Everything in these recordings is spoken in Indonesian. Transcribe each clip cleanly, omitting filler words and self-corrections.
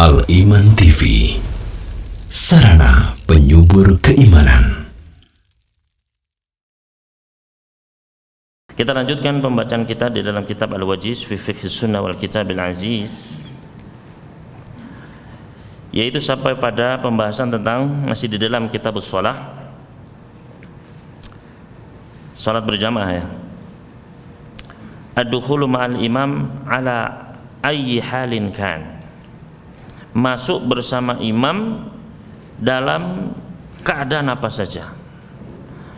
Al-Iman TV, sarana penyubur keimanan. Kita lanjutkan pembacaan kita di dalam kitab Al-Wajiz fi Fiqh Sunnah wal Kitab Al-Aziz, yaitu sampai pada pembahasan tentang, masih di dalam kitab shalah, salat berjamaah ya. Ad-dukhulu ma'al imam ala ayyi halin kan, masuk bersama imam dalam keadaan apa saja.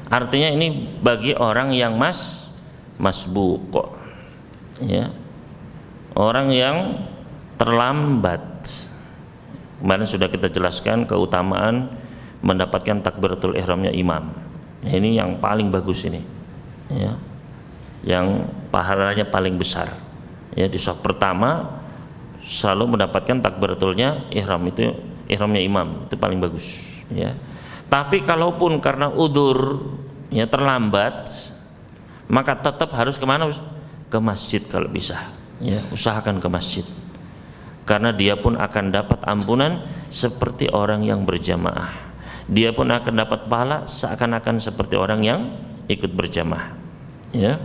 Artinya ini bagi orang yang masbuq, ya, orang yang terlambat. Kemarin sudah kita jelaskan keutamaan mendapatkan takbiratul ihramnya imam. Ini yang paling bagus ini, ya, yang pahalanya paling besar. Ya, di shaf pertama selalu mendapatkan takbiratulnya ihram, itu ihramnya imam, itu paling bagus, ya. Tapi kalaupun karena udzur, ya, terlambat, maka tetap harus kemana? Ke masjid kalau bisa, ya, usahakan ke masjid, karena dia pun akan dapat ampunan seperti orang yang berjamaah. Dia pun akan dapat pahala seakan-akan seperti orang yang ikut berjamaah, ya.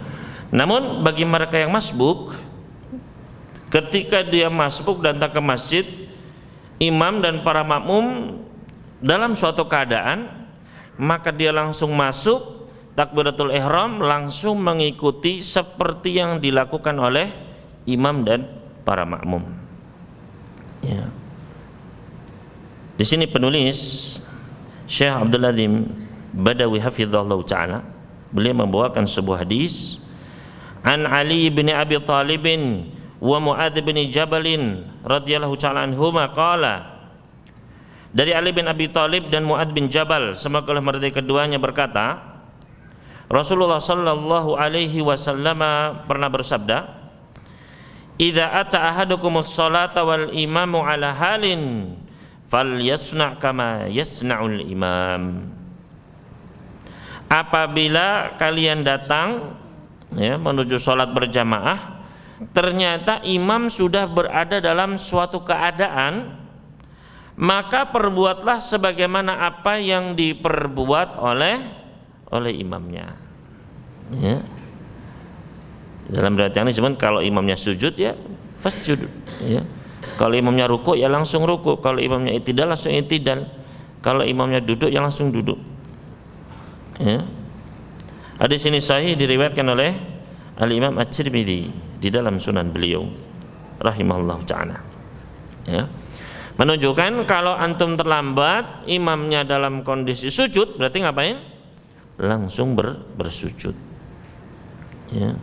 Namun bagi mereka yang masbuk, ketika dia masbuk dan datang ke masjid, imam dan para makmum dalam suatu keadaan, maka dia langsung masuk takbiratul ihram, langsung mengikuti seperti yang dilakukan oleh imam dan para makmum, ya. Di sini penulis Syekh Abdul Azim Badawi hafizahullah taala, beliau membawakan sebuah hadis an Ali bin Abi Thalib wa Mu'adz bin Jabal radhiyallahu ta'ala anhuma qala, dari Ali bin Abi Thalib dan Mu'adz bin Jabal, semoga Allah meridai keduanya, berkata, Rasulullah sallallahu alaihi wasallam pernah bersabda, idza ata ahadukumus salata wal imamu ala halin falyasna' kama yasna'ul imam. Apabila kalian datang, ya, menuju salat berjamaah, ternyata imam sudah berada dalam suatu keadaan, maka perbuatlah sebagaimana apa yang diperbuat oleh imamnya, ya. Dalam riwayat yang disebut kalau imamnya sujud, ya fasjud, ya. Kalau imamnya ruku, ya langsung ruku. Kalau imamnya i'tidal, langsung i'tidal. Kalau imamnya duduk, ya langsung duduk, ya. Hadis ini sahih diriwayatkan oleh Al-Imam At-Tirmidzi di dalam sunan beliau rahimahullah ta'ala, ya. Menunjukkan kalau antum terlambat, imamnya dalam kondisi sujud, berarti ngapain? Langsung bersujud, ya.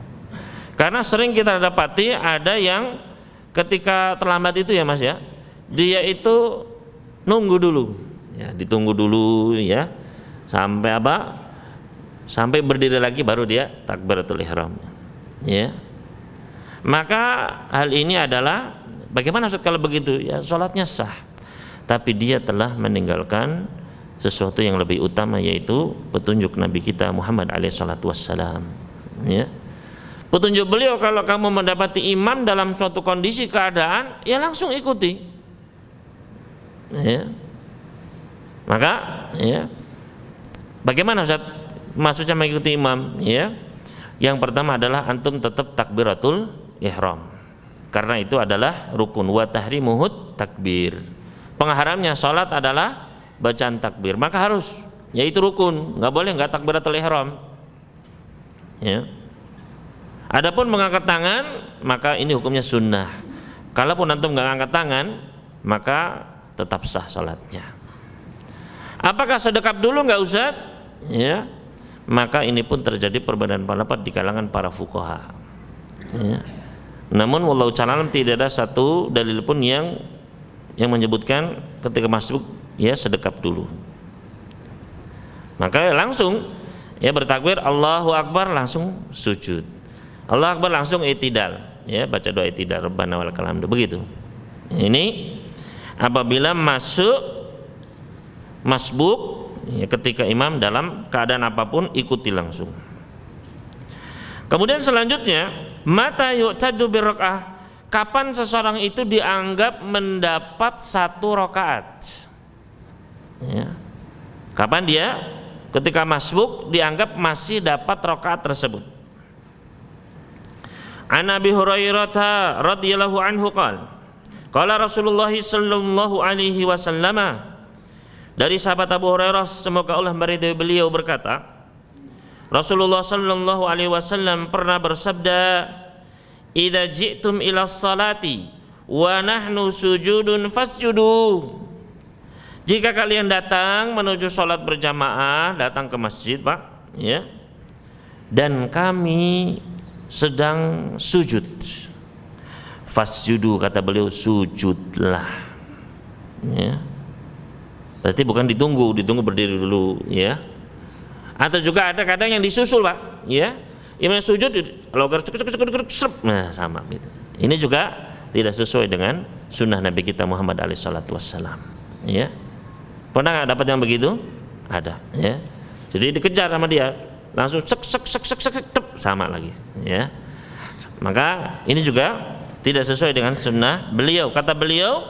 Karena sering kita dapati ada yang ketika terlambat itu, ya Mas, ya, dia itu nunggu dulu, ya, ditunggu dulu, ya, sampai apa? Sampai berdiri lagi baru dia takbiratul ihram, ya. Maka hal ini adalah bagaimana kalau begitu? Ya, sholatnya sah, tapi dia telah meninggalkan sesuatu yang lebih utama, yaitu petunjuk Nabi kita Muhammad alaihissalam, ya. Petunjuk beliau, kalau kamu mendapati imam dalam suatu kondisi keadaan, ya langsung ikuti, ya. Maka, ya, bagaimana Ustaz maksudnya mengikuti imam? Ya, yang pertama adalah antum tetap takbiratul ihram, karena itu adalah rukun. Wa tahrimuhut takbir, pengharamnya salat adalah bacaan takbir, maka harus, yaitu rukun, nggak boleh nggak takbiratul ihram, ya. Adapun mengangkat tangan, maka ini hukumnya sunnah. Kalaupun antum nggak angkat tangan, maka tetap sah salatnya. Apakah sedekap dulu nggak usah? Ya, maka ini pun terjadi perbedaan pendapat di kalangan para fuqaha, ya. Namun wallahu ta'ala tidak ada satu dalil pun yang menyebutkan ketika masuk, ya, sedekap dulu. Maka langsung, ya, bertakbir Allahu Akbar, langsung sujud, Allahu Akbar, langsung i'tidal, ya, baca doa i'tidal, Rabbana walakal hamdu, begitu. Ini apabila masbuk, ya, ketika imam dalam keadaan apapun, ikuti langsung. Kemudian selanjutnya, mata yu'tadu birrak'ah, kapan seseorang itu dianggap mendapat 1 rakaat? Ya. Kapan dia ketika masbuk dianggap masih dapat rakaat tersebut? An Abi Hurairah radhiyallahu anhu qala Rasulullah sallallahu alaihi wasallam, dari sahabat Abu Hurairah semoga Allah meridhai beliau berkata, Rasulullah sallallahu alaihi wasallam pernah bersabda, idza ji'tum ila salati wa nahnu sujudun fasjudu. Jika kalian datang menuju salat berjamaah, datang ke masjid, Pak, ya, dan kami sedang sujud, fasjudu, kata beliau, sujudlah. Ya. Berarti bukan ditunggu berdiri dulu, ya. Atau juga ada kadang yang disusul, Pak, ya. Imam sujud, logar nah sama gitu. Ini juga tidak sesuai dengan sunnah Nabi kita Muhammad alaihi salatu wassalam. Ya. Pernah nggak dapat yang begitu? Ada, ya. Jadi dikejar sama dia, langsung sek sama lagi, ya. Maka ini juga tidak sesuai dengan sunnah beliau. Kata beliau,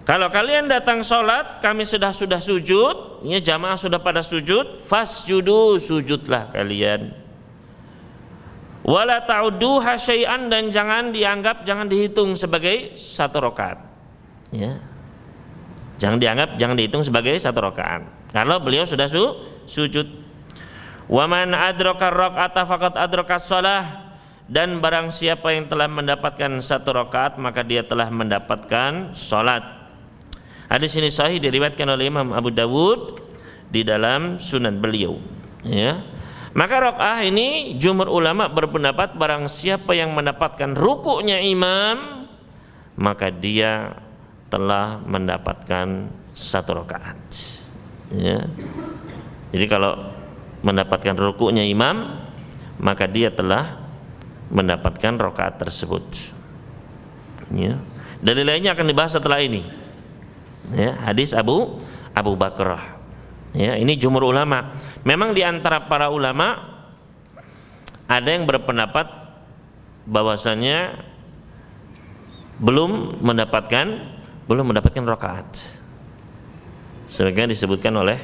kalau kalian datang sholat, kami sudah sujud, ya, jamaah sudah pada sujud, fasjudu, sujudlah kalian. Wala ta'udduha syai'an, dan jangan dihitung sebagai 1 rakaat. Ya. Jangan dihitung sebagai 1 rakaat. Kalau beliau sudah sujud. Wa man adraka raka'ata faqad adraka shalah, dan barang siapa yang telah mendapatkan 1 rakaat maka dia telah mendapatkan salat. Hadis ini sahih diriwayatkan oleh Imam Abu Dawud di dalam sunan beliau, ya. Maka rakaah ini jumhur ulama berpendapat barang siapa yang mendapatkan rukuknya imam maka dia telah mendapatkan 1 rakaat, ya. Jadi kalau mendapatkan rukuknya imam maka dia telah mendapatkan rakaat tersebut, ya. Dalil lainnya akan dibahas setelah ini, ya. Hadis Abu Bakrah, ya. Ini jumhur ulama. Memang di antara para ulama ada yang berpendapat bahwasannya belum mendapatkan rakaat, sebagaimana disebutkan oleh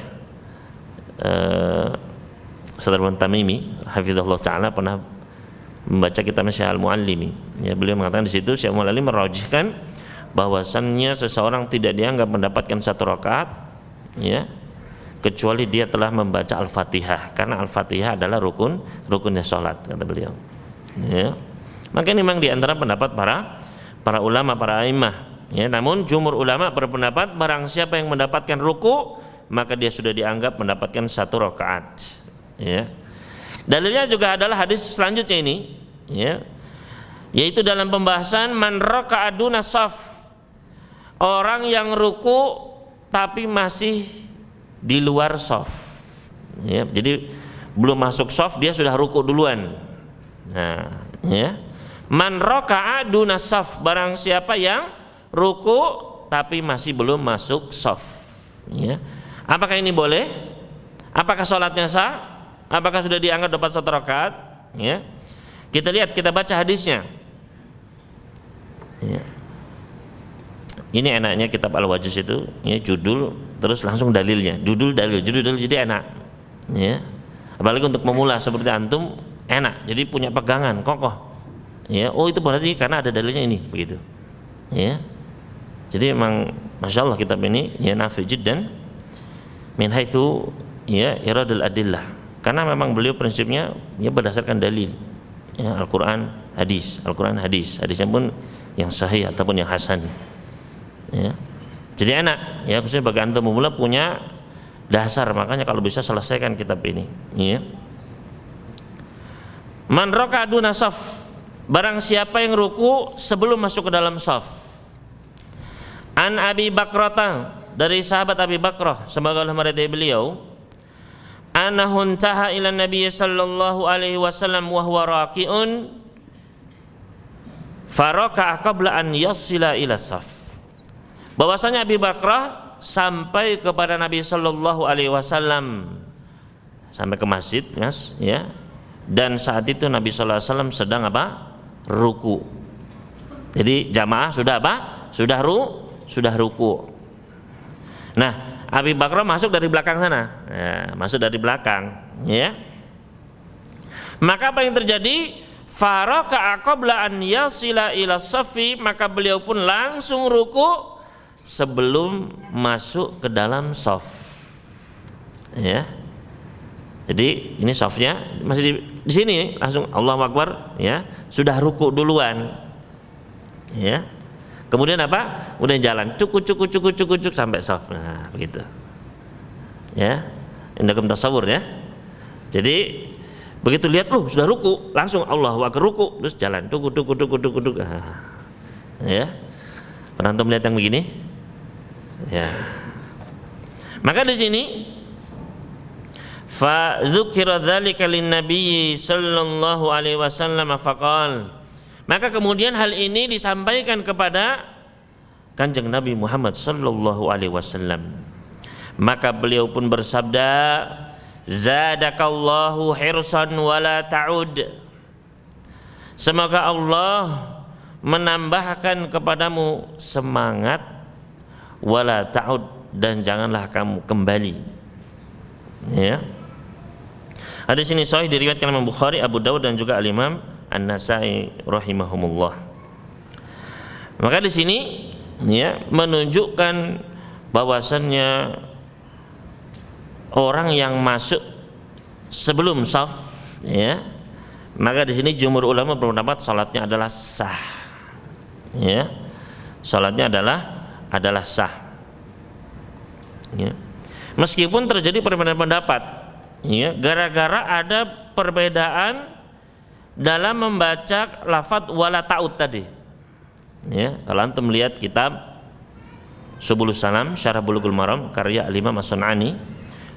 Saudara Tamimi hafizahullah taala pernah membaca kitab Syekh Al-Muallimi, ya. Beliau mengatakan di situ, Syekh Al-Muallimi merajihkan bahwasannya seseorang tidak dianggap mendapatkan 1 rakaat, ya, kecuali dia telah membaca Al-Fatihah, karena Al-Fatihah adalah rukunnya salat, kata beliau, ya. Maka ini memang di antara pendapat para ulama, para a'immah, ya. Namun jumhur ulama berpendapat barang siapa yang mendapatkan ruku maka dia sudah dianggap mendapatkan 1 rakaat, ya. Dalilnya juga adalah hadis selanjutnya ini, ya, yaitu dalam pembahasan man raka'a duna shaf, orang yang ruku tapi masih di luar shaf, ya. Jadi belum masuk shaf dia sudah ruku duluan. Nah, ya. Man raka'a duna shaf, barang siapa yang ruku tapi masih belum masuk shaf, ya. Apakah ini boleh? Apakah sholatnya sah? Apakah sudah dianggap dapat 1 rakaat? Ya. Kita lihat, kita baca hadisnya. Ya. Ini enaknya kitab Al-Wajiz itu, ya, judul terus langsung dalilnya, judul dalil jadi enak, ya. Apalagi untuk memula seperti antum enak, jadi punya pegangan kokoh, ya. Oh, itu berarti karena ada dalilnya ini, begitu, ya. Jadi memang masya Allah kitab ini, ya, nafi jiddan min haitsu, ya, iradul adillah, karena memang beliau prinsipnya, ya, berdasarkan dalil, ya, Al-Quran hadisnya pun yang sahih ataupun yang hasan, ya. Jadi enak, ya, khususnya bagi antum memula punya dasar, makanya kalau bisa selesaikan kitab ini, ya. Man raka'a duna shaf, barang siapa yang ruku sebelum masuk ke dalam shaf. An Abi Bakrah, dari sahabat Abi Bakrah semoga Allah meridai beliau, anahun taha ila Nabi sallallahu alaihi wasallam wa huwa raqiun faraka'a qabla an yasila ila shaf. Bahwasanya Abi Bakrah sampai kepada Nabi sallallahu alaihi wasallam, sampai ke masjid, ya. Dan saat itu Nabi sallallahu alaihi wasallam sedang apa? Ruku. Jadi jamaah sudah apa? Sudah ruku. Nah, Abi Bakar masuk dari belakang sana. Ya, masuk dari belakang, ya. Maka apa yang terjadi? Faraka qabla an yasila ila safi, maka beliau pun langsung ruku sebelum masuk ke dalam shaf. Ya. Jadi ini shafnya masih di sini, langsung Allahu Akbar, ya. Sudah ruku duluan. Ya. Kemudian apa? Kemudian jalan cuk sampai shaf. Nah, begitu. Ya. Indakum tasawur, ya. Jadi begitu lihat sudah ruku, langsung Allahu Akbar, ruku, terus jalan duk. Ya. Pernah antum melihat yang begini? Ya. Maka di sini fa dzukira dzalika lin-nabiy sallallahu alaihi wasallam faqal. Maka kemudian hal ini disampaikan kepada Kanjeng Nabi Muhammad sallallahu alaihi wasallam. Maka beliau pun bersabda, zadakallahu hirsan wala ta'ud. Semoga Allah menambahkan kepadamu semangat wala ta'ud, dan janganlah kamu kembali. Ya. Hadis ini sahih diriwayatkan Imam Bukhari, Abu Dawud dan juga Al-Imam An-Nasa'i rahimahumullah. Maka di sini ya menunjukkan bahwasannya orang yang masuk sebelum shaf, ya, maka di sini jumhur ulama berpendapat salatnya adalah sah, ya, salatnya adalah sah, ya. Meskipun terjadi perbedaan pendapat, ya, gara-gara ada perbedaan dalam membaca lafadz wala ta'ud tadi, ya. Kalau antum melihat kitab Subulus Salam Syarah Bulughul Maram karya Al-Imam As-Sun'ani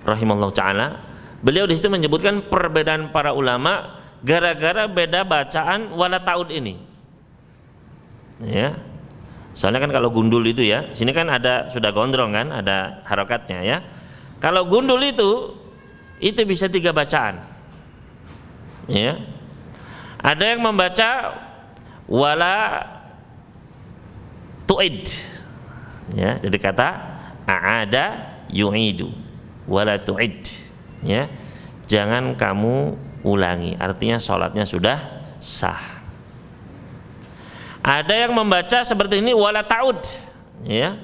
rahimahullah ta'ala, beliau di situ menyebutkan perbedaan para ulama gara-gara beda bacaan wala ta'ud ini, ya. Soalnya kan kalau gundul itu, ya, sini kan ada sudah gondrong kan, ada harokatnya, ya. Kalau gundul itu bisa 3 bacaan, ya. Ada yang membaca wala tu'id, ya, jadi kata a'ada yu'idu wala tu'id, ya, jangan kamu ulangi, artinya sholatnya sudah sah. Ada yang membaca seperti ini wala ta'ud, ya,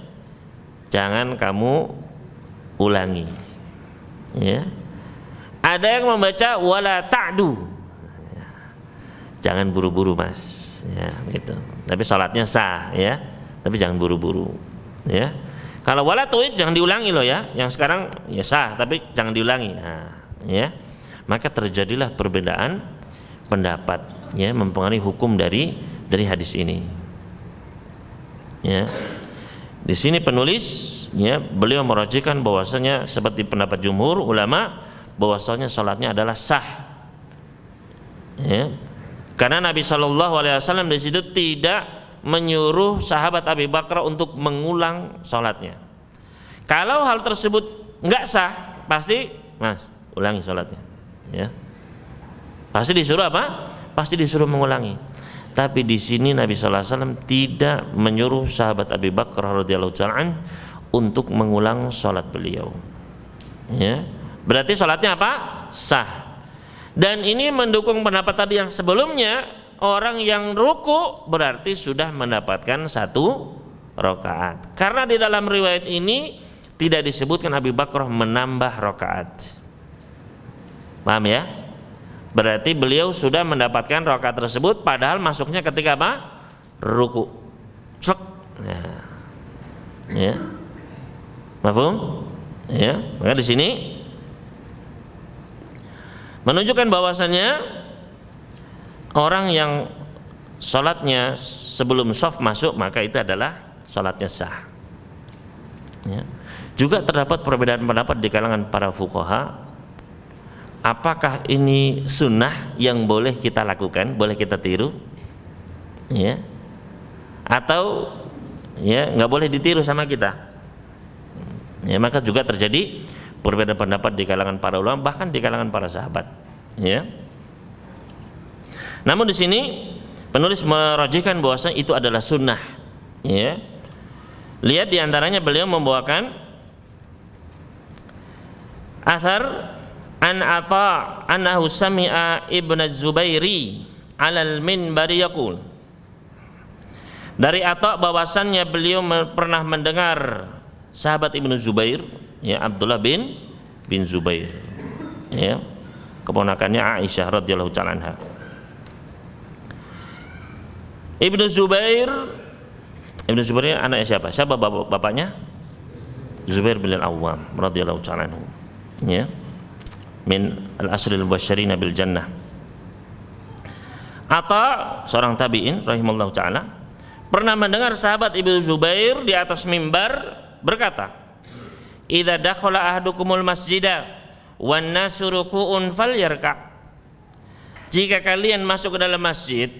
jangan kamu ulangi, ya. Ada yang membaca wala ta'du, jangan buru-buru mas, ya, gitu. Tapi sholatnya sah, ya, tapi jangan buru-buru, ya. Kalau wala tu'id jangan diulangi loh, ya. Yang sekarang ya sah tapi jangan diulangi. Nah, ya. Maka terjadilah perbedaan pendapat, ya, mempengaruhi hukum dari hadis ini. Ya. Di sini penulis, ya, beliau merajihkan bahwasanya seperti pendapat jumhur ulama bahwasanya salatnya adalah sah. Ya. Karena Nabi sallallahu alaihi wasallam di situ tidak menyuruh sahabat Abi Bakar untuk mengulang sholatnya. Kalau hal tersebut nggak sah, pasti mas ulangi sholatnya, ya. Pasti disuruh apa? Pasti disuruh mengulangi. Tapi di sini Nabi sallallahu alaihi wasallam tidak menyuruh sahabat Abi Bakar radhiyallahu ta'ala untuk mengulang sholat beliau, ya. Berarti sholatnya apa? Sah. Dan ini mendukung pendapat tadi yang sebelumnya. Orang yang ruku berarti sudah mendapatkan 1 rakaat. Karena di dalam riwayat ini tidak disebutkan Abi Bakar menambah rakaat. Paham, ya? Berarti beliau sudah mendapatkan rakaat tersebut padahal masuknya ketika apa? Ruku. Cek. Nah. Ya. Mafhum? Ya. Maka di sini menunjukkan bahwasannya orang yang sholatnya sebelum shaf masuk maka itu adalah sholatnya sah, ya. Juga terdapat perbedaan pendapat di kalangan para fuqaha, apakah ini sunnah yang boleh kita lakukan, boleh kita tiru, ya, atau ya nggak boleh ditiru sama kita, ya. Maka juga terjadi perbedaan pendapat di kalangan para ulama, bahkan di kalangan para sahabat, ya. Namun di sini penulis merajihkan bahwasanya itu adalah sunnah. Ya. Lihat diantaranya beliau membawakan athar an Ata annahu sami'a Ibnu Zubairi 'alal minbari yaqul. Dari Ata bahwasannya beliau pernah mendengar sahabat Ibnu Zubair, ya Abdullah bin Zubair, ya keponakannya Aisyah radhiyallahu ta'ala anha. Ibnu Zubair anaknya siapa? Siapa bapaknya? Zubair bin Al-Awwam radhiyallahu ta'ala anhu. Ya. Min al-asril mubasysyirin bil jannah. Ata seorang tabi'in rahimallahu ta'ala pernah mendengar sahabat Ibnu Zubair di atas mimbar berkata, "Idza dakhala ahadukumul masjida wan nasu ruku'un falyarka." Jika kalian masuk ke dalam masjid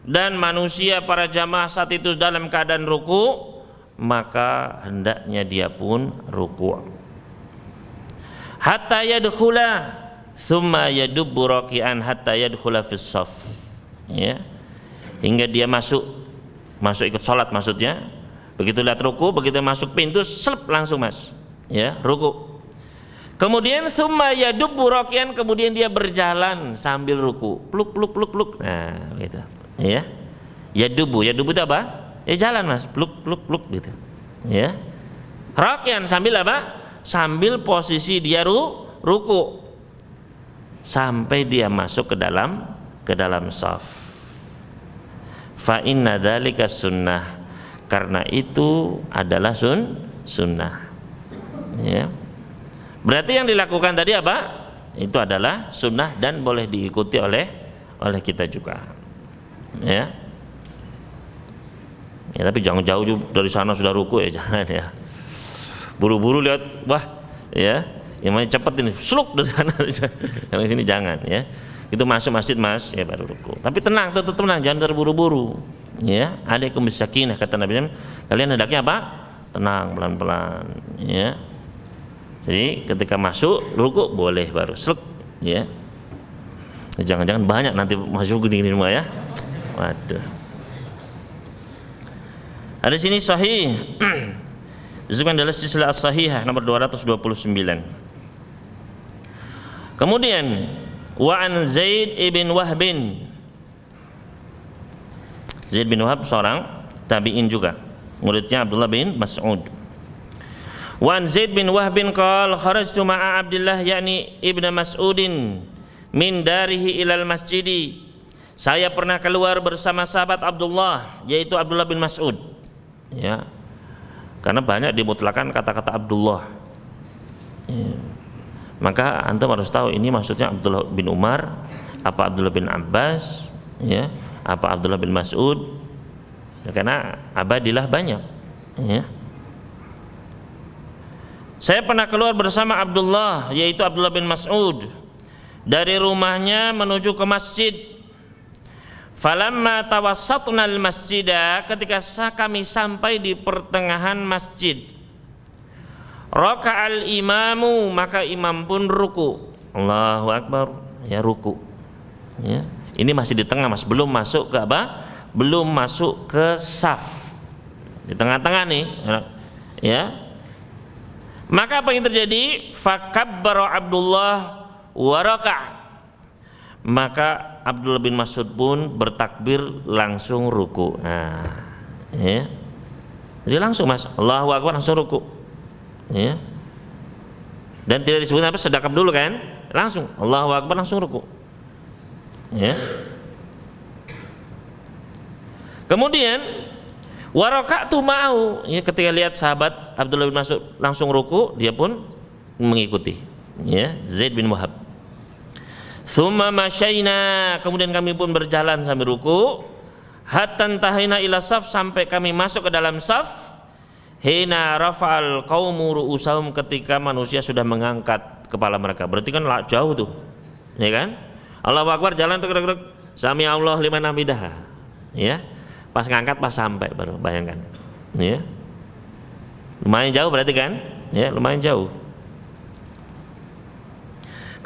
dan manusia para jamaah saat itu dalam keadaan ruku, maka hendaknya dia pun ruku'. Hatta yadkhula thumma yadubbu raki'an hatta yadkhula fis shaf. Ya. Hingga dia masuk ikut salat maksudnya. Begitu lihat ruku, begitu masuk pintu, selep langsung Mas. Ya, ruku. Kemudian thumma yadubbu raki'an, kemudian dia berjalan sambil ruku. Pluk pluk pluk pluk. Nah, gitu. Ya, yadubu itu apa? Ya jalan Mas, pluk pluk pluk gitu. Ya, rakian sambil apa? Sambil posisi dia ruku sampai dia masuk ke dalam shaf. Fa inna dzalika sunnah, karena itu adalah sunnah. Ya, berarti yang dilakukan tadi apa? Itu adalah sunnah dan boleh diikuti oleh kita juga. Ya, tapi jangan jauh dari sana sudah ruku ya, jangan ya. Buru-buru lihat, wah, ya, yang mana cepet ini, sluk dari sana, dari sini jangan ya. Itu masuk masjid Mas, ya baru ruku. Tapi tenang, tetap tenang, jangan terburu-buru. Ya, alaikum bisakinah kata Nabi, kalian hendaknya apa? Tenang, pelan-pelan. Ya. Jadi ketika masuk ruku boleh baru sluk, ya. Jangan-jangan banyak nanti masuk gini semua ya. Waduh. Ada sini sahih. Disebutkan dalam silsilah as-sahihah nomor 229. Kemudian wa an Zaid ibn Wahb. Zaid bin Wahb seorang tabi'in juga, muridnya Abdullah bin Mas'ud. Wa an Zaid bin Wahb qala kharajtu ma'a Abdullah yakni ibnu Mas'udin min darihi ilal masjidi. Saya pernah keluar bersama sahabat Abdullah, yaitu Abdullah bin Mas'ud. Ya. Karena banyak dimutlakan kata-kata Abdullah. Ya. Maka antum harus tahu ini maksudnya Abdullah bin Umar, apa Abdullah bin Abbas, ya, apa Abdullah bin Mas'ud. Ya, karena abadilah banyak. Ya. Saya pernah keluar bersama Abdullah, yaitu Abdullah bin Mas'ud, dari rumahnya menuju ke masjid. Falamma tawassatna al-masjidah, ketika kami sampai di pertengahan masjid, raka'al imamu, maka imam pun ruku. Allahu akbar, ya ruku. Ya. Ini masih di tengah Mas, belum masuk ke apa? Belum masuk ke saf. Di tengah-tengah nih, ya. Maka apa yang terjadi? Fakabbara Abdullah wa raka'. Maka Abdullah bin Mas'ud pun bertakbir langsung ruku. Nah, ya. Jadi langsung Mas, Allahu akbar langsung ruku. Ya. Dan tidak disebut apa sedekap dulu kan? Langsung Allahu akbar langsung ruku. Ya. Kemudian waraka'tu ma'u, ya, ketika lihat sahabat Abdullah bin Mas'ud langsung ruku, dia pun mengikuti. Ya, Zaid bin Wahab. Tsumma masyaina, kemudian kami pun berjalan sambil ruku, hatta tahina ila saf, sampai kami masuk ke dalam saf. Hina rafa'al qaumu ru'usahum, ketika manusia sudah mengangkat kepala mereka. Berarti kan jauh tuh. Ya kan? Allahu akbar jalan tuh, sami Allah liman hamidah. Ya. Pas ngangkat pas sampai baru, bayangkan. Ya. Lumayan jauh berarti kan? Ya, lumayan jauh.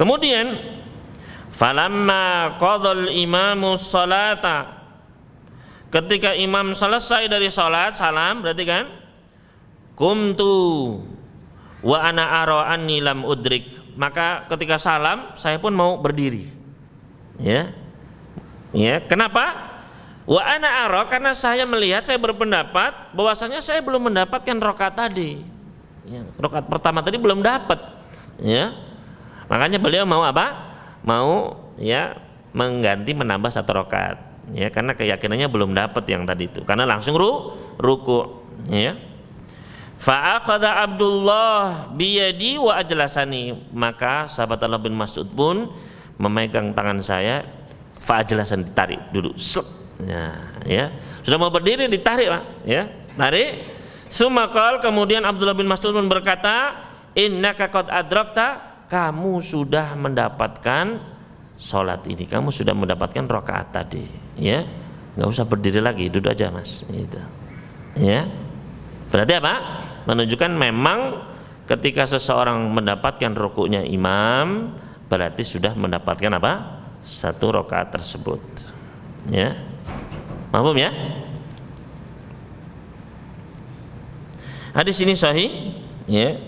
Kemudian falamma qadal imamu sholata, ketika imam selesai dari sholat salam, berarti kan kumtu wa ana ara anni lam udrik, maka ketika salam saya pun mau berdiri. Ya. Ya, kenapa? Wa ana ara, karena saya melihat, saya berpendapat bahwasanya saya belum mendapatkan rakaat tadi. Ya, rakaat pertama tadi belum dapat. Ya. Makanya beliau mau apa? Mau ya mengganti, menambah 1 rakaat. Ya, karena keyakinannya belum dapat yang tadi itu. Karena langsung ruku. Ya. Fa akhadha Abdullah biyadi wa ajlasani, maka sahabat Allah bin Mas'ud pun memegang tangan saya, fa ajlasan, ditarik duduk. Ya, sudah mau berdiri ditarik, Pak. Ya, tarik. Tsumma qala, kemudian Abdullah bin Mas'ud pun berkata, innaka qad adrakta, kamu sudah mendapatkan salat ini, kamu sudah mendapatkan rakaat tadi. Ya, nggak usah berdiri lagi, duduk aja, Mas. Gitu. Ya. Berarti apa? Menunjukkan memang ketika seseorang mendapatkan rukuknya imam, berarti sudah mendapatkan apa? 1 rakaat tersebut. Ya. Paham ya? Hadis ini sahih, ya.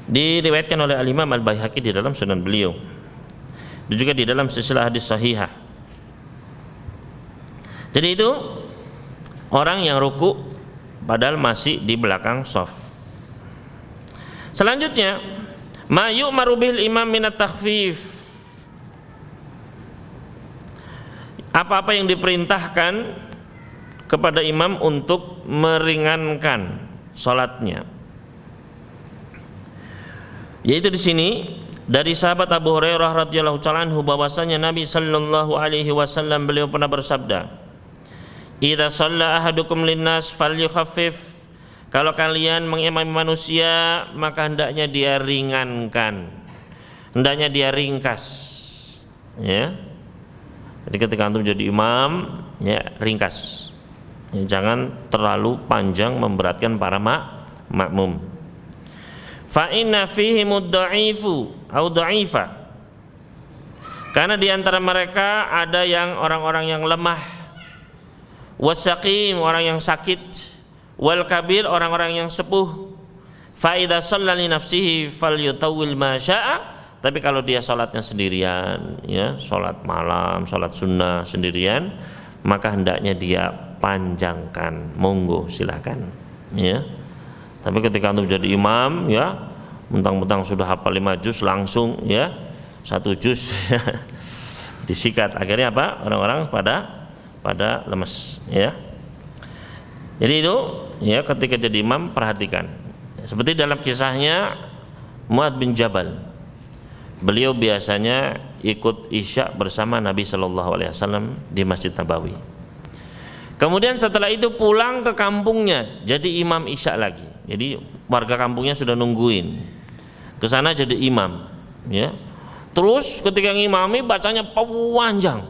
Diriwayatkan oleh Al-Imam Al-Baihaqi di dalam Sunan beliau. Dan juga di dalam silsilah hadis sahihah. Jadi itu orang yang ruku padahal masih di belakang shaf. Selanjutnya, ma yu'maru bil imam minat takhfif. Apa-apa yang diperintahkan kepada imam untuk meringankan salatnya. Yaitu di sini dari sahabat Abu Hurairah radhiyallahu ta'ala anhu bahwasanya Nabi sallallahu alaihi wasallam beliau pernah bersabda, "Idza shalla ahadukum linnas falyukhaffif." Kalau kalian mengimami manusia, maka hendaknya dia ringankan, hendaknya dia ringkas. Ya. Jadi ketika antum jadi imam, ya ringkas. Ya, jangan terlalu panjang memberatkan para makmum. Fa inna fihi mudda'ifu au da'ifa. Karena di antara mereka ada yang orang-orang yang lemah, wasaqim, orang yang sakit, wal kabir, orang-orang yang sepuh. Fa idza shalla li nafsihi falyutawwil ma syaa. Tapi kalau dia salatnya sendirian, ya, salat malam, salat sunnah sendirian, maka hendaknya dia panjangkan, monggo silakan. Ya. Tapi ketika antum jadi imam, ya, mentang-mentang sudah hafal 5 juz langsung, ya, 1 juz disikat. Akhirnya apa? Orang-orang pada lemes, ya. Jadi itu, ya, ketika jadi imam perhatikan. Seperti dalam kisahnya Mu'adz bin Jabal. Beliau biasanya ikut Isya bersama Nabi Shallallahu Alaihi Wasallam di Masjid Nabawi. Kemudian setelah itu pulang ke kampungnya jadi imam Isya lagi. Jadi warga kampungnya sudah nungguin ke sana jadi imam, ya. Terus ketika ngimami bacanya panjang.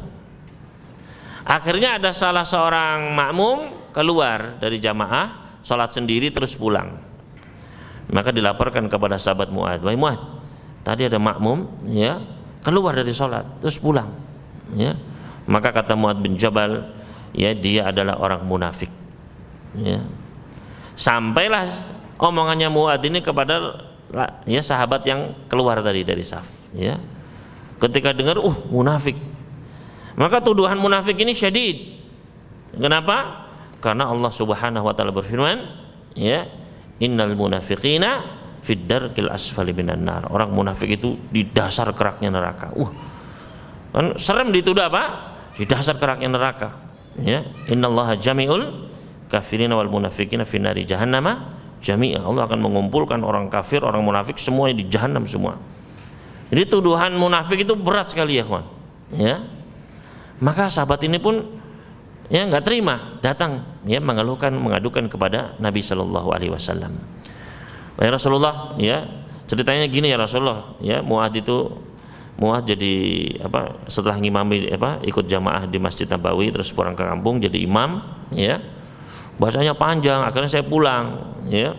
Akhirnya ada salah seorang makmum keluar dari jamaah, sholat sendiri terus pulang. Maka dilaporkan kepada sahabat Mu'adz, "Wahai Mu'adz, tadi ada makmum, ya, keluar dari sholat terus pulang." Ya. Maka kata Mu'adz bin Jabal, ya, dia adalah orang munafik. Ya. Sampailah omongannya Mu'adz ini kepada, ya, sahabat yang keluar tadi dari saf. Ya. Ketika dengar, munafik. Maka tuduhan munafik ini syadid. Kenapa? Karena Allah Subhanahu wa taala berfirman, ya, innal munafiqina fid darkil asfali minan nar. Orang munafik itu di dasar keraknya neraka. Kan serem dituduh apa? Di dasar keraknya neraka. Ya, innallaha jami'ul kafirina wal munafiqina fi nari jahannama jami'a. Allah akan mengumpulkan orang kafir, orang munafik semuanya di jahanam semua. Jadi tuduhan munafik itu berat sekali, ya, kawan. Ya. Maka sahabat ini pun, ya, nggak terima, datang, ya, mengadukan kepada Nabi Shallallahu Alaihi Wasallam. Ya Rasulullah, ya, ceritanya gini ya Rasulullah, ya, Mu'adz jadi setelah ngimami ikut jamaah di Masjid Nabawi terus pulang ke kampung jadi imam, ya, bahasanya panjang, akhirnya saya pulang, ya.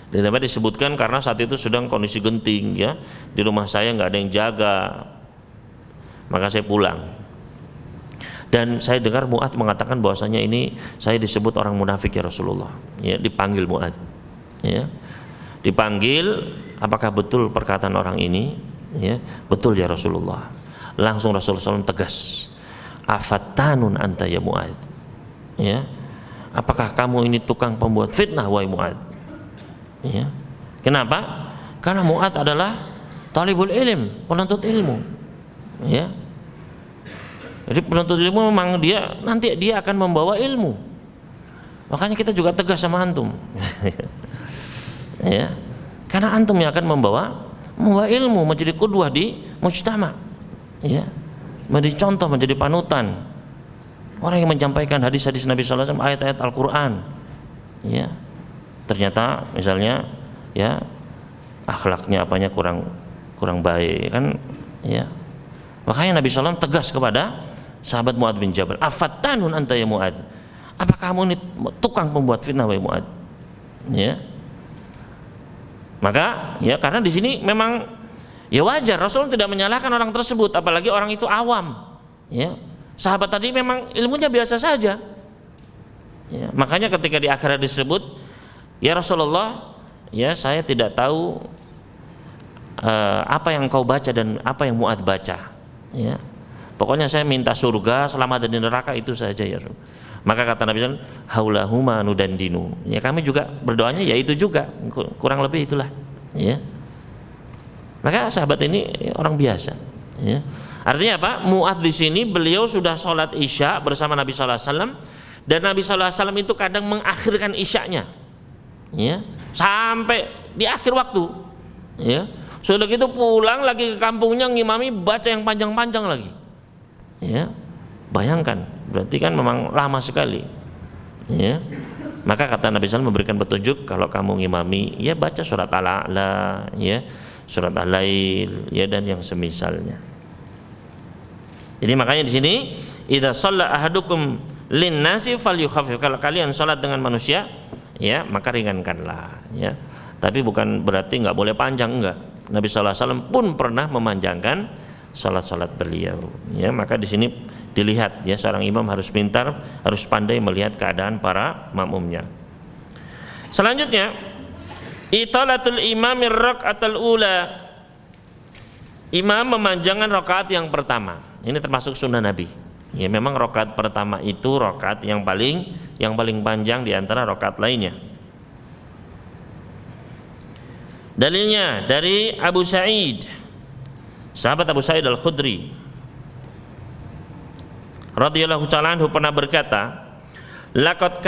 Dan dapat disebutkan karena saat itu sedang kondisi genting, ya, di rumah saya nggak ada yang jaga, maka saya pulang. Dan saya dengar Mu'adz mengatakan bahwasanya ini saya disebut orang munafik ya Rasulullah. Ya, dipanggil Mu'adz. Ya. Dipanggil, apakah betul perkataan orang ini? Ya, betul ya Rasulullah. Langsung Rasulullah SAW tegas. Afattanun anta ya Mu'adz. Ya. Apakah kamu ini tukang pembuat fitnah wahai Mu'adz? Ya. Kenapa? Karena Mu'adz adalah talibul ilm, penuntut ilmu. Ya. Jadi penuntut ilmu memang nanti dia akan membawa ilmu. Makanya kita juga tegas sama antum. Ya. Karena antum yang akan membawa ilmu, menjadi qudwah di mujtama. Ya. Menjadi contoh, menjadi panutan. Orang yang menyampaikan hadis-hadis Nabi sallallahu alaihi wasallam, ayat-ayat Al-Qur'an. Ya. Ternyata misalnya ya akhlaknya apanya kurang baik kan, ya. Makanya Nabi sallallahu alaihi wasallam tegas kepada sahabat Mu'adz bin Jabal, afattanun anta ya Mu'adz, apakah kamu ini tukang pembuat fitnah wahai Mu'adz? Ya. Maka ya karena di sini memang ya wajar Rasul tidak menyalahkan orang tersebut, apalagi orang itu awam. Ya. Sahabat tadi memang ilmunya biasa saja. Ya. Makanya ketika di akhirat disebut, ya Rasulullah, ya saya tidak tahu apa yang kau baca dan apa yang Mu'adz baca. Ya. Pokoknya saya minta surga, selamat dari neraka, itu saja ya Rasul. Maka kata Nabi SAW, haulahuma nudandinu. Ya kami juga berdoanya ya itu juga, kurang lebih itulah. Ya. Maka sahabat ini orang biasa. Ya. Artinya apa? Mu'adz di sini beliau sudah sholat isya bersama Nabi SAW, dan Nabi SAW itu kadang mengakhirkan isyanya. Ya. Sampai di akhir waktu. Ya. Sudah gitu pulang lagi ke kampungnya ngimami, baca yang panjang-panjang lagi. Ya, bayangkan, berarti kan memang lama sekali. Ya, maka kata Nabi SAW memberikan petunjuk, kalau kamu ngimami, ya baca surat Al-A'la, ya, surat Al-Lail, ya dan yang semisalnya. Jadi makanya di sini, idza shalla ahadukum lin-nasi falyukhaffif. Kalau kalian salat dengan manusia, ya maka ringankanlah. Ya, tapi bukan berarti nggak boleh panjang, enggak. Nabi SAW pun pernah memanjangkan salat-salat beliau. Ya, maka di sini dilihat ya seorang imam harus pintar, harus pandai melihat keadaan para makmumnya. Selanjutnya, italatul imamir rakaatul ula. Imam memanjangkan rakaat yang pertama. Ini termasuk sunnah Nabi. Ya, memang rakaat pertama itu rakaat yang paling panjang di antara rakaat lainnya. Dalilnya dari Abu Sa'id, sahabat Abu Sa'id Al-Khudri radhiyallahu ta'ala anhu pernah berkata, laqad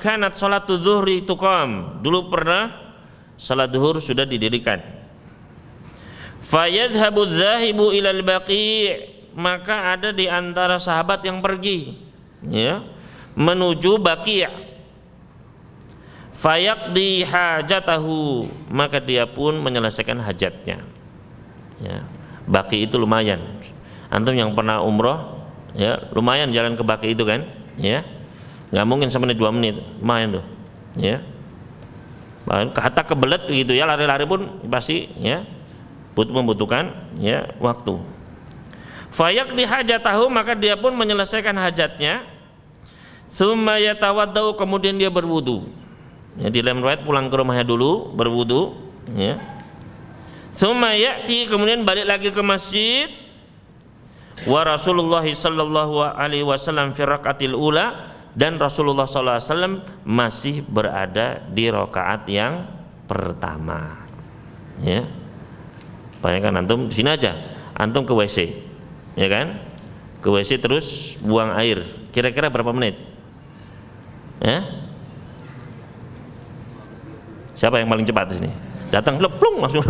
kanat salatu dzuhri tuqam. Dulu pernah salat zuhur sudah didirikan. Fayadhhabu adh-dhahibu ilal baqi', maka ada di antara sahabat yang pergi ya menuju Baqi'. Fayaqdi hajatahu, maka dia pun menyelesaikan hajatnya. Ya, Baqi itu lumayan. Antum yang pernah umroh, ya lumayan jalan ke Baqi itu kan, ya nggak mungkin semenit 2 menit, lumayan tuh, ya. Kata kebelet gitu ya, lari-lari pun pasti ya membutuhkan ya waktu. Fayaqdi hajatahu, maka dia pun menyelesaikan hajatnya. Tsumma yatawaddau, kemudian dia berwudu. Ya, di dalam riwayat pulang ke rumahnya dulu berwudu, ya. Tsumma ya'ti, kemudian balik lagi ke masjid. Wa Rasulullah sallallahu alaihi wasallam fi rakaatil ula, dan Rasulullah sallallahu alaihi wasallam masih berada di rakaat yang pertama. Ya. Bayangkan antum di sini aja, antum ke WC, ya kan? Ke WC terus buang air. Kira-kira berapa menit? Ya? Siapa yang paling cepat di sini? Datang leplung langsung.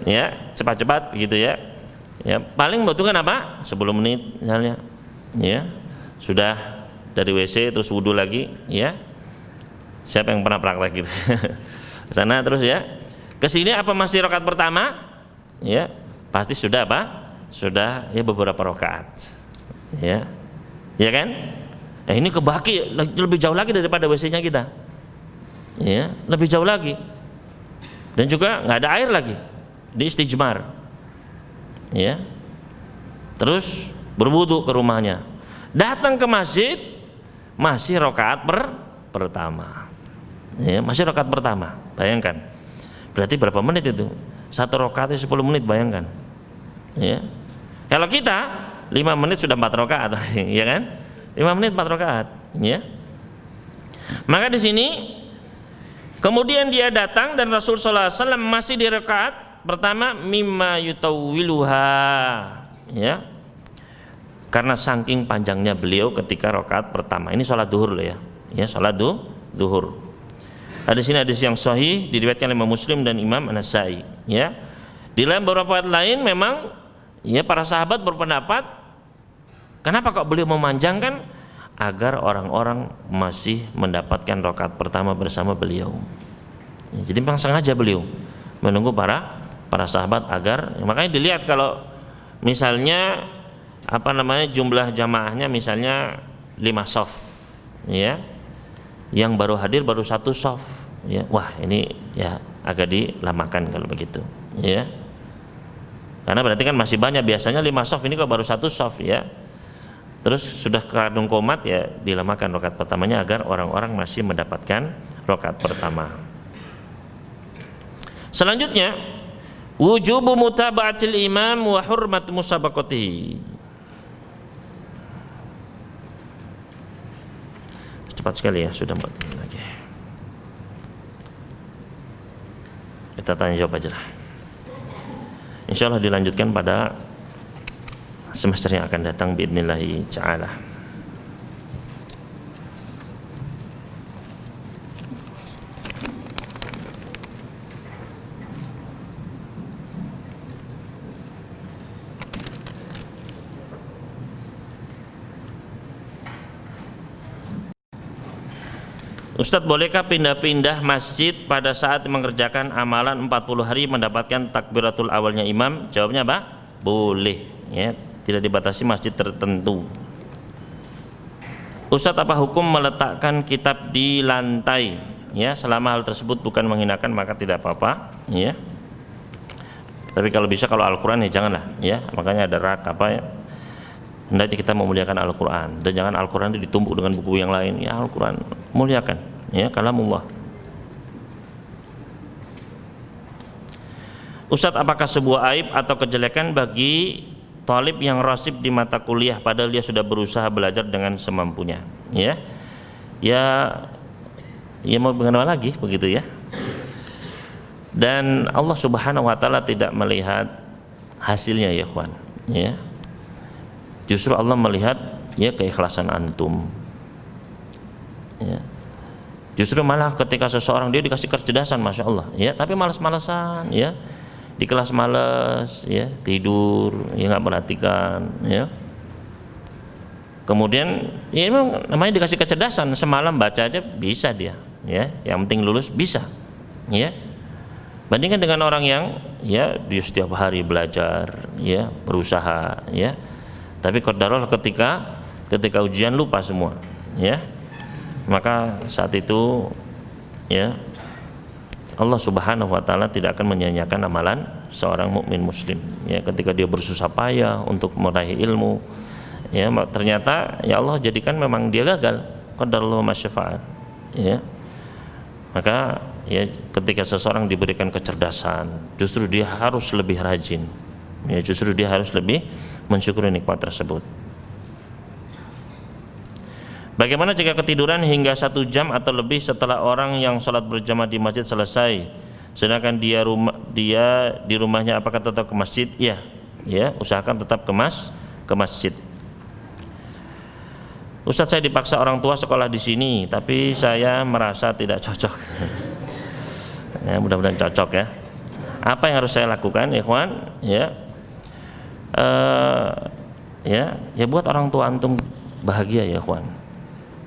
Ya, cepat-cepat gitu ya. Ya, paling membutuhkan apa? 10 menit misalnya. Ya. Sudah dari WC terus wudu lagi, ya. Siapa yang pernah praktek gitu? Sana terus ya. Ke sini apa masih rakaat pertama? Ya, pasti sudah apa? Sudah ya beberapa rakaat. Ya. Ya kan? Ini ke Baqi lebih jauh lagi daripada WC-nya kita. Ya, lebih jauh lagi, dan juga nggak ada air lagi di istijmar, ya. terus berwudu ke rumahnya, datang ke masjid masih rakaat pertama, ya, masih rakaat pertama. Bayangkan, berarti berapa menit itu? Satu rakaatnya 10 menit, bayangkan. Ya. Kalau kita 5 menit sudah 4 rakaat, ya kan? 5 menit 4 rakaat, ya. Maka di sini kemudian dia datang dan Rasul sallallahu alaihi wasallam masih di rakaat pertama, mimma yutawwiluha, ya. Karena saking panjangnya beliau ketika rakaat pertama. Ini sholat duhur loh ya. Ya, sholat duhur. Hadis ini hadis yang sahih, diriwayatkan oleh Imam Muslim dan Imam An-Nasa'i, ya. Di dalam beberapa lain memang ya para sahabat berpendapat kenapa kok beliau memanjangkan, agar orang-orang masih mendapatkan rakaat pertama bersama beliau. Ya, jadi memang sengaja beliau menunggu para sahabat agar, ya, makanya dilihat kalau misalnya jumlah jamaahnya misalnya 5 shaf, ya, yang baru hadir baru 1 shaf, ya, wah ini ya agak dilamakan kalau begitu, ya, karena berarti kan masih banyak, biasanya 5 shaf, ini kok baru 1 shaf, ya, terus sudah kadung qomat, ya dilamakan rakaat pertamanya agar orang-orang masih mendapatkan rakaat pertama. Selanjutnya, wujubu mutaba'atil imam wa hurmat musabaqatihi. Cepat sekali ya, sudah 4 menit lagi. Kita tanya jawab aja lah. Insyaallah dilanjutkan pada semester yang akan datang biidznillah ta'ala. Ustadz, bolehkah pindah-pindah masjid pada saat mengerjakan amalan 40 hari mendapatkan takbiratul awalnya imam? Jawabnya apa? Boleh, ya, tidak dibatasi masjid tertentu. Ustadz, apa hukum meletakkan kitab di lantai? Ya, selama hal tersebut bukan menghinakan maka tidak apa-apa, ya. Tapi kalau bisa, kalau Al-Quran ya janganlah, ya. Makanya ada rak apa ya. Hendaknya kita memuliakan Al-Quran, dan jangan Al-Quran itu ditumpuk dengan buku yang lain. Ya, Al-Quran muliakan, ya, kalamullah. Ustadz, apakah sebuah aib atau kejelekan bagi talib yang rasib di mata kuliah padahal dia sudah berusaha belajar dengan semampunya? Ya, ya mau bagaimana lagi, begitu ya. Dan Allah Subhanahu wa taala tidak melihat hasilnya, ya ikhwan, ya. Justru Allah melihat ya keikhlasan antum, ya. Justru malah ketika seseorang dia dikasih kecerdasan, masya Allah, ya, tapi malas-malasan, ya, di kelas malas, ya, tidur, ya, nggak perhatikan, ya. Kemudian ya memang namanya dikasih kecerdasan, semalam baca aja bisa dia, ya, yang penting lulus bisa, ya. Bandingkan dengan orang yang ya dia setiap hari belajar, ya, berusaha, ya. Tapi qadarullah ketika ujian lupa semua, ya. Maka saat itu ya Allah Subhanahu wa taala tidak akan menyia-nyiakan amalan seorang mukmin muslim, ya, ketika dia bersusah payah untuk meraih ilmu, ya, ternyata ya Allah jadikan memang dia gagal, qadarullah masyafa'al, ya. Maka ya ketika seseorang diberikan kecerdasan, justru dia harus lebih rajin, ya, justru dia harus lebih mensyukuri nikmat tersebut. Bagaimana jika ketiduran hingga 1 jam atau lebih setelah orang yang sholat berjamaah di masjid selesai, sedangkan dia di rumahnya, apakah tetap ke masjid? Ya, ya, usahakan tetap ke masjid. Ustadz, saya dipaksa orang tua sekolah di sini, tapi saya merasa tidak cocok. Ya, mudah-mudahan cocok, ya. Apa yang harus saya lakukan, ikhwan? Ya, ya buat orang tua antum bahagia, ya ikhwan.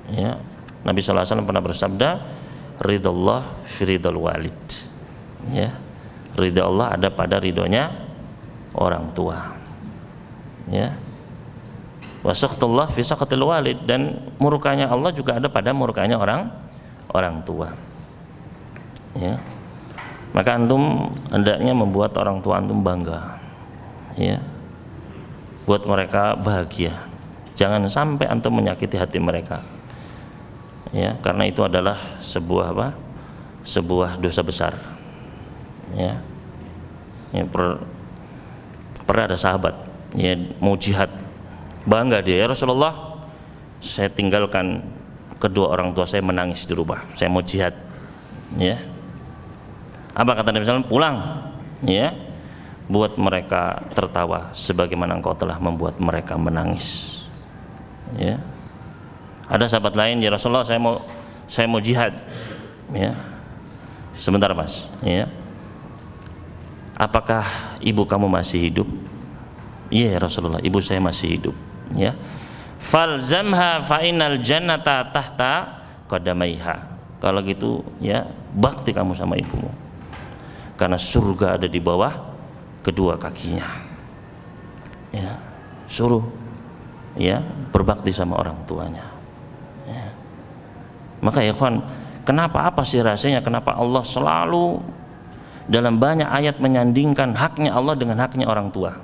Ya, Nabi sallallahu alaihi wasallam pernah bersabda, ridallah fi ridal walid. Ya, ridha Allah ada pada ridhonya orang tua. Ya, wa sakhtullah fi sakhatil walid, dan murkanya Allah juga ada pada murkanya orang tua. Ya, maka antum hendaknya membuat orang tua antum bangga, ya. buat mereka bahagia. Jangan sampai antum menyakiti hati mereka. Ya, karena itu adalah sebuah apa? Sebuah dosa besar. Ya. Pernah ada sahabat ya mau jihad, bangga dia, ya Rasulullah, saya tinggalkan kedua orang tua saya menangis di rumah, saya mau jihad. Ya. Apa kata Nabi SAW? Pulang. Ya. Buat mereka tertawa sebagaimana engkau telah membuat mereka menangis. Ya. Ada sahabat lain, ya Rasulullah, saya mau jihad. Ya. Sebentar Mas. Ya. Apakah ibu kamu masih hidup? Iya ya Rasulullah, ibu saya masih hidup. Ya. Falzamha fa innal jannata tahta qadamaiha. Kalau gitu ya, bakti kamu sama ibumu. Karena surga ada di bawah kedua kakinya. Ya. Suruh ya berbakti sama orang tuanya. Ya. Maka ya kawan, kenapa, apa sih rahasianya kenapa Allah selalu dalam banyak ayat menyandingkan haknya Allah dengan haknya orang tua?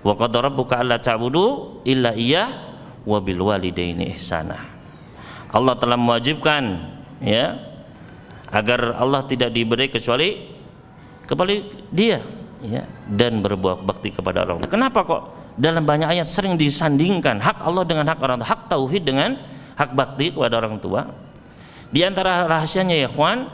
Wa qadara rabbuka alla ta'budu illa iyyah wa bil walidaini ihsana. Allah telah mewajibkan ya agar Allah tidak diberi kecuali kepada dia ya, dan berbuat bakti kepada orang tua. Kenapa kok dalam banyak ayat sering disandingkan hak Allah dengan hak orang tua, hak tauhid dengan hak bakti kepada orang tua? Di antara rahasianya ya ikhwan,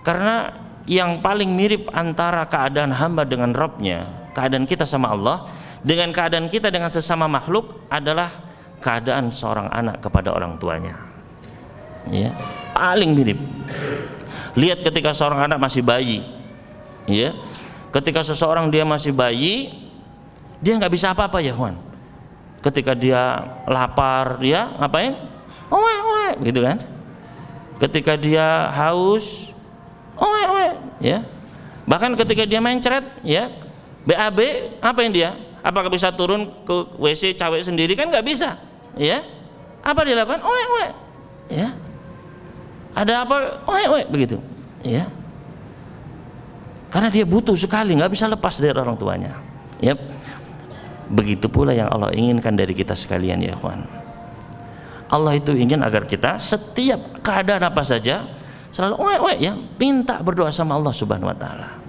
karena yang paling mirip antara keadaan hamba dengan Rabbnya, keadaan kita sama Allah, dengan keadaan kita dengan sesama makhluk adalah keadaan seorang anak kepada orang tuanya. Ya, paling mirip. Lihat ketika seorang anak masih bayi, ya, ketika seseorang dia masih bayi, dia nggak bisa apa-apa ya kawan. Ketika dia lapar, dia ngapain? Oe, gitu kan? Ketika dia haus, oe, ya. Bahkan ketika dia mencret, ya, BAB, apa yang dia? Apakah bisa turun ke WC cewek sendiri? Kan nggak bisa, ya. Apa dia lakukan? Oe, ya. Ada apa? Oe, begitu, ya. Karena dia butuh sekali, nggak bisa lepas dari orang tuanya. Ya. Begitu pula yang Allah inginkan dari kita sekalian ya kawan. Allah itu ingin agar kita setiap keadaan apa saja selalu ya, minta berdoa sama Allah Subhanahu wa taala.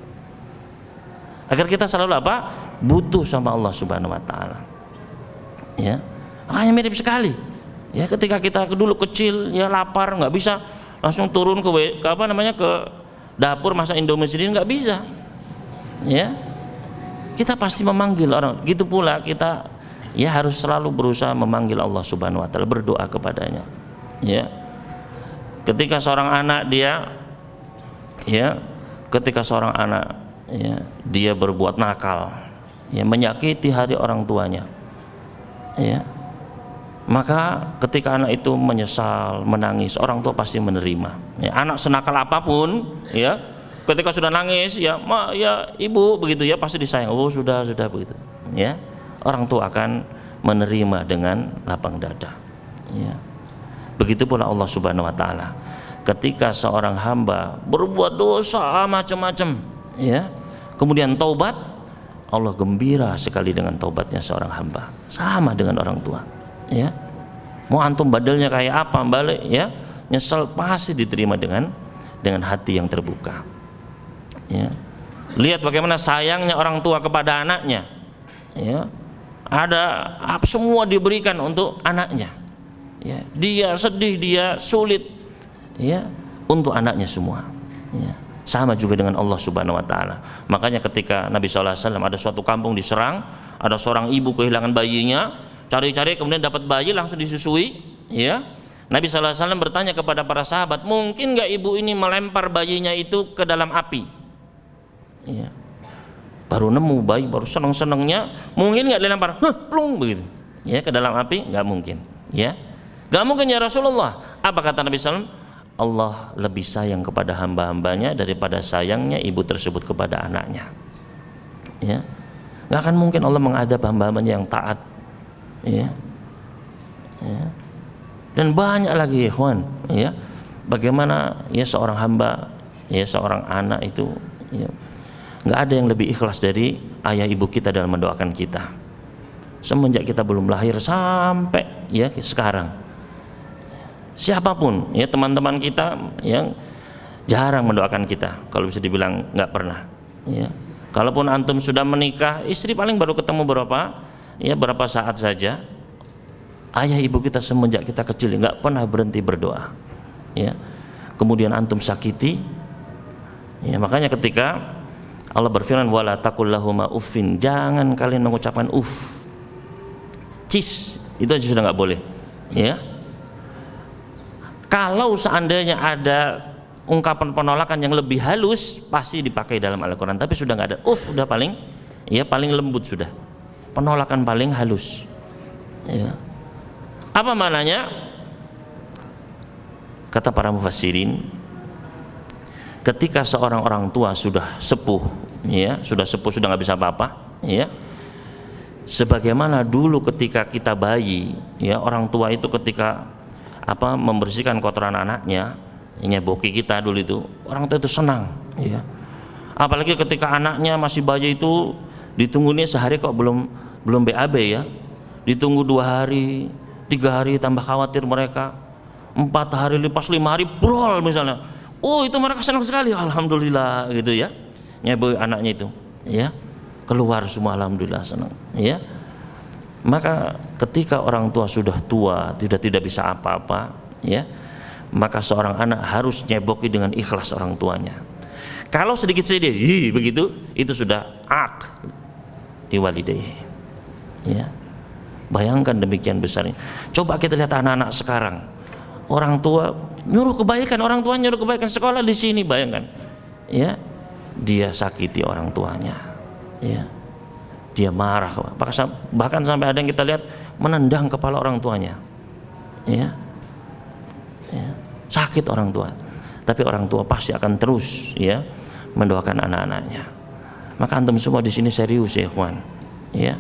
Agar kita selalu apa? Butuh sama Allah Subhanahu wa taala. Ya. Makanya mirip sekali. Ya, ketika kita dulu kecil ya lapar, nggak bisa langsung turun ke dapur masak Indomie sendiri, nggak bisa. Ya. Kita pasti memanggil orang. Gitu pula kita ya harus selalu berusaha memanggil Allah Subhanahu wa taala, berdoa kepadanya. Ya. Ketika seorang anak dia dia berbuat nakal, ya, menyakiti hati orang tuanya. Ya. Maka ketika anak itu menyesal, menangis, orang tua pasti menerima. Ya, anak senakal apapun, ya, ketika sudah nangis, ya, ya ibu begitu ya, pasti disayang. Oh sudah begitu. Ya, orang tua akan menerima dengan lapang dada. Ya. Begitu pula Allah Subhanahu wa taala. Ketika seorang hamba berbuat dosa macam-macam, ya, kemudian taubat, Allah gembira sekali dengan taubatnya seorang hamba. Sama dengan orang tua. Ya. Mau antum badalnya kayak apa balik ya, nyesel pasti diterima dengan hati yang terbuka. Ya. Lihat bagaimana sayangnya orang tua kepada anaknya. Ya. Ada semua diberikan untuk anaknya. Ya. Dia sedih, dia sulit, ya, untuk anaknya semua. Ya. Sama juga dengan Allah Subhanahu wa taala. Makanya ketika Nabi SAW ada suatu kampung diserang, ada seorang ibu kehilangan bayinya, cari-cari kemudian dapat bayi langsung disusui, ya. Nabi SAW bertanya kepada para sahabat, mungkin nggak ibu ini melempar bayinya itu ke dalam api? Ya. Baru nemu bayi, baru seneng-senengnya, mungkin nggak dilempar, plung begitu, ya, ke dalam api? Nggak mungkin, ya. Nggak mungkin ya Rasulullah. Apa kata Nabi SAW? Allah lebih sayang kepada hamba-hambanya daripada sayangnya ibu tersebut kepada anaknya. Ya, nggak akan mungkin Allah mengadab hamba-hambanya yang taat. Ya. Ya. Dan banyak lagi ikhwan, ya, bagaimana ya seorang hamba, ya seorang anak itu, ya, nggak ada yang lebih ikhlas dari ayah ibu kita dalam mendoakan kita. semenjak kita belum lahir sampai ya sekarang. Siapapun ya teman-teman kita yang jarang mendoakan kita, kalau bisa dibilang nggak pernah. Ya. Kalaupun antum sudah menikah, istri paling baru ketemu berapa saat saja. Ayah ibu kita semenjak kita kecil nggak pernah berhenti berdoa. Ya. Kemudian antum sakiti, ya makanya ketika Allah berfirman wala taqul lahuma uffin, jangan kalian mengucapkan uff, cis, itu aja sudah nggak boleh. Ya. Kalau seandainya ada ungkapan penolakan yang lebih halus pasti dipakai dalam Al-Quran, tapi sudah nggak ada sudah paling lembut, sudah penolakan paling halus. Ya. Apa maknanya? Kata para mufassirin, ketika seorang orang tua sudah sepuh, ya sudah nggak bisa apa-apa, ya sebagaimana dulu ketika kita bayi, ya orang tua itu ketika membersihkan kotoran anaknya, nyeboki kita dulu itu, orang tua itu senang, ya. Apalagi ketika anaknya masih bayi itu ditunggunya sehari kok belum BAB, ya, ditunggu 2 hari, 3 hari, tambah khawatir mereka, 4 hari, pas 5 hari brol misalnya, itu mereka senang sekali, alhamdulillah gitu ya, nyeboki anaknya itu, ya, keluar semua alhamdulillah senang, ya. Maka ketika orang tua sudah tua, tidak bisa apa-apa, ya, maka seorang anak harus nyeboki dengan ikhlas orang tuanya. Kalau sedikit saja begitu, itu sudah diwalidayhi. Ya. Bayangkan demikian besarnya. Coba kita lihat anak-anak sekarang. Orang tua nyuruh kebaikan, orang tua nyuruh kebaikan, sekolah di sini, bayangkan. Ya. Dia sakiti orang tuanya. Ya. Dia marah, bahkan sampai ada yang kita lihat menendang kepala orang tuanya. Ya. Ya, sakit orang tua, tapi orang tua pasti akan terus ya mendoakan anak-anaknya. Maka antum semua di sini serius ya ikhwan, ya,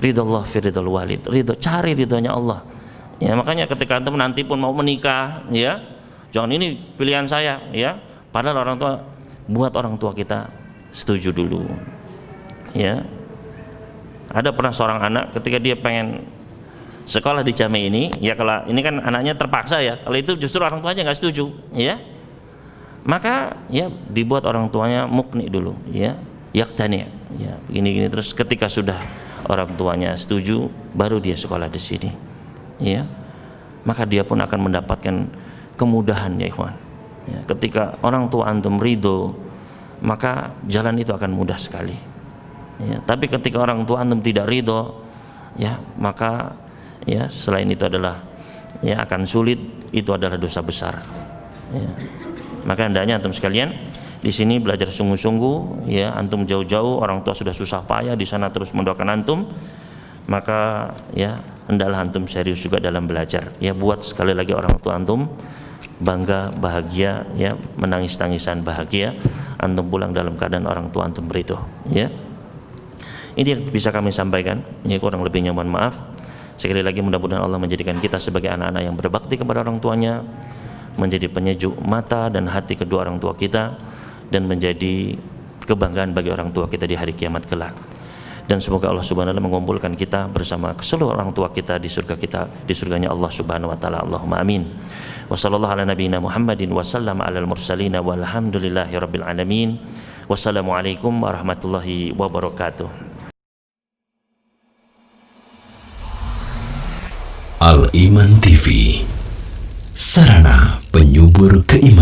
ridallah fi ridal walid, cari ridhonya Allah, ya. Makanya ketika antum nanti pun mau menikah, ya, jangan ini pilihan saya, ya, padahal orang tua, buat orang tua kita setuju dulu, ya. Ada pernah seorang anak ketika dia pengen sekolah di Jami ini, ya kalau ini kan anaknya terpaksa, ya, kalau itu justru orang tuanya nggak setuju, ya, maka ya dibuat orang tuanya mukni dulu, ya, yaktani, ya, begini terus ketika sudah orang tuanya setuju baru dia sekolah di sini, ya, maka dia pun akan mendapatkan kemudahan, ya ikhwan, ya, ketika orang tua antum ridho maka jalan itu akan mudah sekali, ya. Tapi ketika orang tua antum tidak ridho, ya, maka ya selain itu adalah ya akan sulit, itu adalah dosa besar, ya. Maka hendaknya antum sekalian di sini belajar sungguh-sungguh, ya, antum jauh-jauh orang tua sudah susah payah di sana terus mendoakan antum, maka ya hendaklah antum serius juga dalam belajar, ya, buat sekali lagi orang tua antum bangga, bahagia, ya, menangis-tangisan bahagia antum pulang dalam keadaan orang tua antum beridho, ya. Ini yang bisa kami sampaikan, ya, kurang lebihnya mohon maaf. Sekali lagi mudah-mudahan Allah menjadikan kita sebagai anak-anak yang berbakti kepada orang tuanya, menjadi penyejuk mata dan hati kedua orang tua kita, dan menjadi kebanggaan bagi orang tua kita di hari kiamat kelak. Dan semoga Allah Subhanahu wa taala mengumpulkan kita bersama seluruh orang tua kita di surganya Allah Subhanahu wa taala. Allahumma amin. Wa sallallahu ala nabiyyina Muhammadin wa sallam alal mursalin walhamdulillahi rabbil alamin. Wassalamualaikum warahmatullahi wabarakatuh. Al-Iman TV, sarana penyubur keimanan.